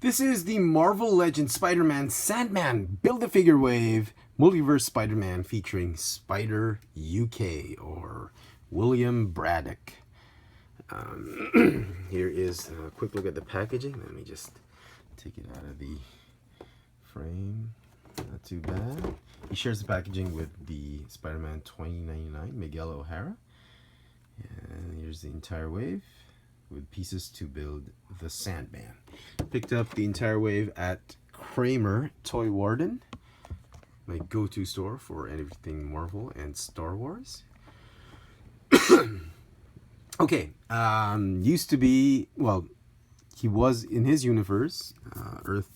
This is the Marvel Legends Spider-Man Sandman Build-A-Figure Wave Multiverse Spider-Man featuring Spider UK or William Braddock. Here is a quick look at the packaging. Let me just take it out of the frame. Not too bad. He shares the packaging with the Spider-Man 2099 Miguel O'Hara. And here's the entire wave with pieces to build the Sandman. Picked up the entire wave at Kramer Toy Warden, my go-to store for everything Marvel and Star Wars. Okay, used to be, well, he was in his universe, Earth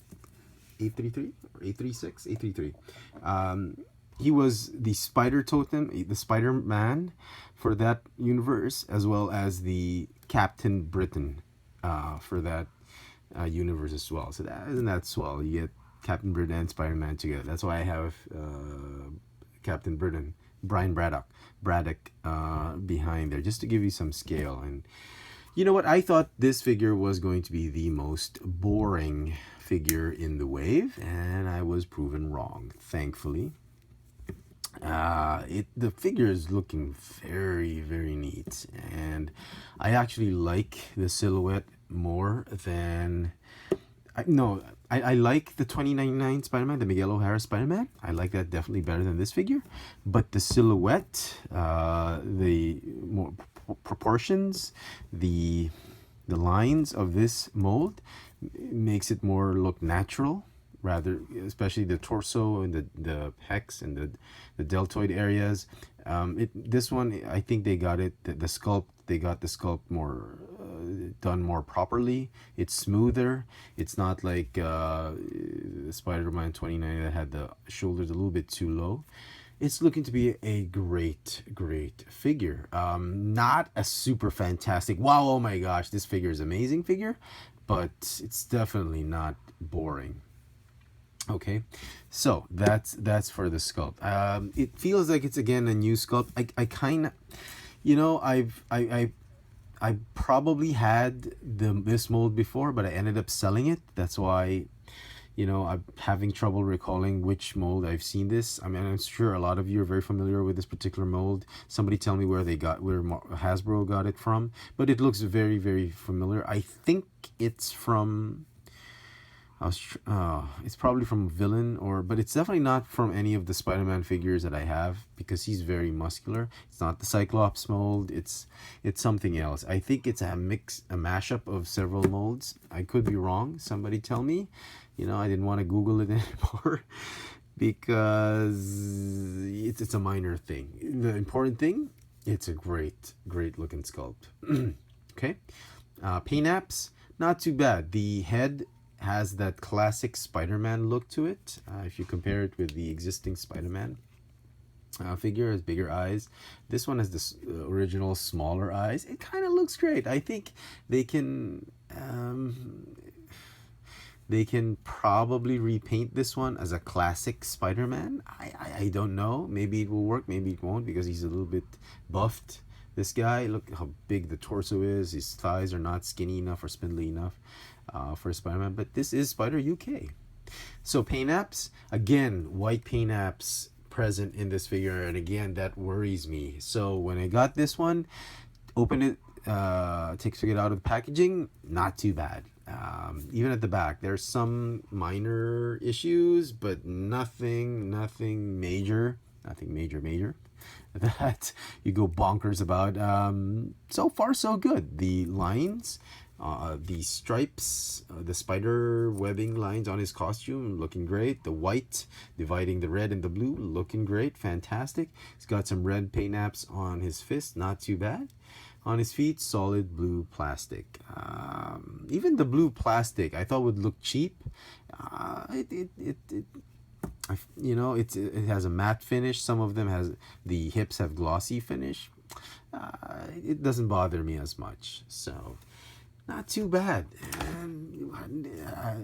833 or 836, 833. He was the Spider Totem, the Spider-Man for that universe, as well as the Captain Britain for that universe as well. So isn't that swell? You get Captain Britain and Spider-Man together. That's why I have Captain Britain, Brian Braddock behind there, just to give you some scale. And you know what? I thought this figure was going to be the most boring figure in the wave, and I was proven wrong, thankfully. The figure is looking very, very neat, and I actually like the silhouette more than I like the 2099 Spider-Man, the Miguel O'Hara Spider-Man. I like that definitely better than this figure, but the silhouette, the more proportions, the lines of this mold makes it more look natural, rather, especially the torso and the pecs and the deltoid areas. This one, I think they got it, the sculpt, they got the sculpt more done more properly. It's smoother. It's not like the Spider-Man 29 that had the shoulders a little bit too low. It's looking to be a great figure. Not a super fantastic, wow, oh my gosh, this figure is amazing figure, but it's definitely not boring. Okay, so that's for the sculpt. It feels like it's again a new sculpt. I kind of, you know, I probably had this mold before, but I ended up selling it. That's why, you know, I'm having trouble recalling which mold I've seen this. I mean, I'm sure a lot of you are very familiar with this particular mold. Somebody tell me where Hasbro got it from, but it looks very, very familiar. I think it's from, it's probably from Villain, but it's definitely not from any of the Spider-Man figures that I have, because he's very muscular. It's not the Cyclops mold. It's something else. I think it's a mashup of several molds. I could be wrong. Somebody tell me. You know, I didn't want to Google it anymore because it's a minor thing. The important thing, it's a great looking sculpt. Okay, paint apps, not too bad. The head has that classic Spider-Man look to it. If you compare it with the existing Spider-Man figure, has bigger eyes. This one has the original smaller eyes. It kind of looks great. I think they can probably repaint this one as a classic Spider-Man. I don't know. Maybe it will work, maybe it won't, because he's a little bit buffed. This guy, look how big the torso is. His thighs are not skinny enough or spindly enough for Spider-Man, but this is Spider UK. So paint apps, again, white paint apps present in this figure, and again, that worries me. So when I got this one, open it, took it out of the packaging, not too bad. Even at the back, there's some minor issues, but nothing major that you go bonkers about. So far so good. The lines, the stripes, the spider webbing lines on his costume looking great. The white dividing the red and the blue looking great, fantastic. He's got some red paint apps on his fist, not too bad. On his feet, solid blue plastic. Even the blue plastic I thought would look cheap. You know, it has a matte finish. Some of them has, the hips have glossy finish. It doesn't bother me as much, so not too bad. And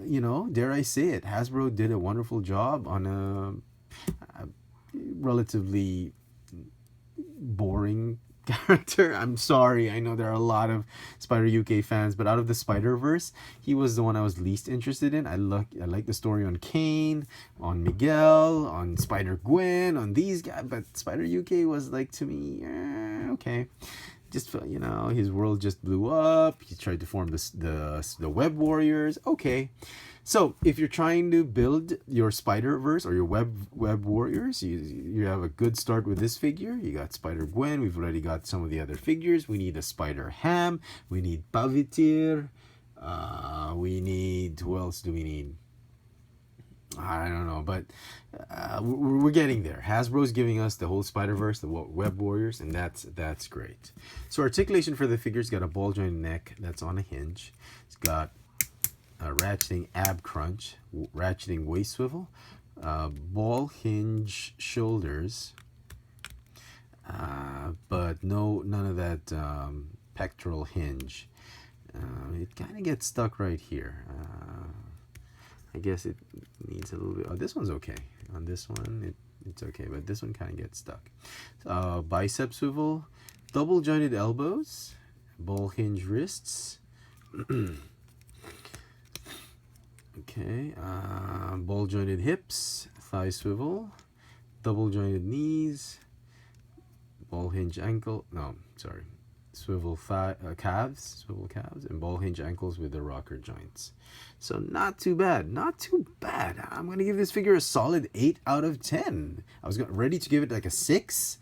you know, dare I say it, Hasbro did a wonderful job on a relatively boring character. I'm sorry, I know there are a lot of Spider UK fans, but out of the Spider-Verse, he was the one I was least interested in. I like the story on Kane, on Miguel, on Spider-Gwen, on these guys, but Spider UK was like, to me, okay. Just felt, you know, his world just blew up. He tried to form the Web Warriors. Okay, so if you're trying to build your Spider-Verse or your Web Warriors, you have a good start with this figure. You got Spider-Gwen. We've already got some of the other figures. We need a Spider-Ham. We need Pavitir. We need, who else do we need? I don't know, but we're getting there. Hasbro's giving us the whole Spider-Verse, the Web Warriors, and that's great. So Articulation for the figure's got a ball joint neck that's on a hinge. It's got a ratcheting ab crunch, ratcheting waist swivel, ball hinge shoulders, but none of that pectoral hinge. It kind of gets stuck right here. I guess it needs a little bit. Oh, this one's okay. On this one, it's okay, but this one kind of gets stuck. Bicep swivel, double jointed elbows, ball hinge wrists. Okay, ball jointed hips, thigh swivel, double jointed knees, ball hinge ankle. No, sorry, swivel calves, and ball hinge ankles with the rocker joints. So not too bad, not too bad. I'm going to give this figure a solid 8 out of 10. I was ready to give it like a 6,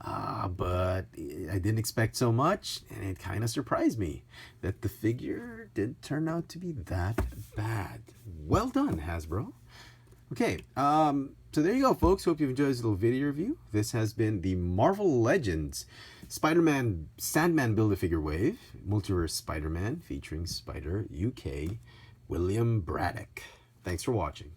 but I didn't expect so much, and it kind of surprised me that the figure didn't turn out to be that bad. Well done, Hasbro. Okay, so there you go, folks. Hope you've enjoyed this little video review. This has been the Marvel Legends Spider-Man Sandman Build-A-Figure Wave Multiverse Spider-Man featuring Spider UK William Braddock. Thanks for watching.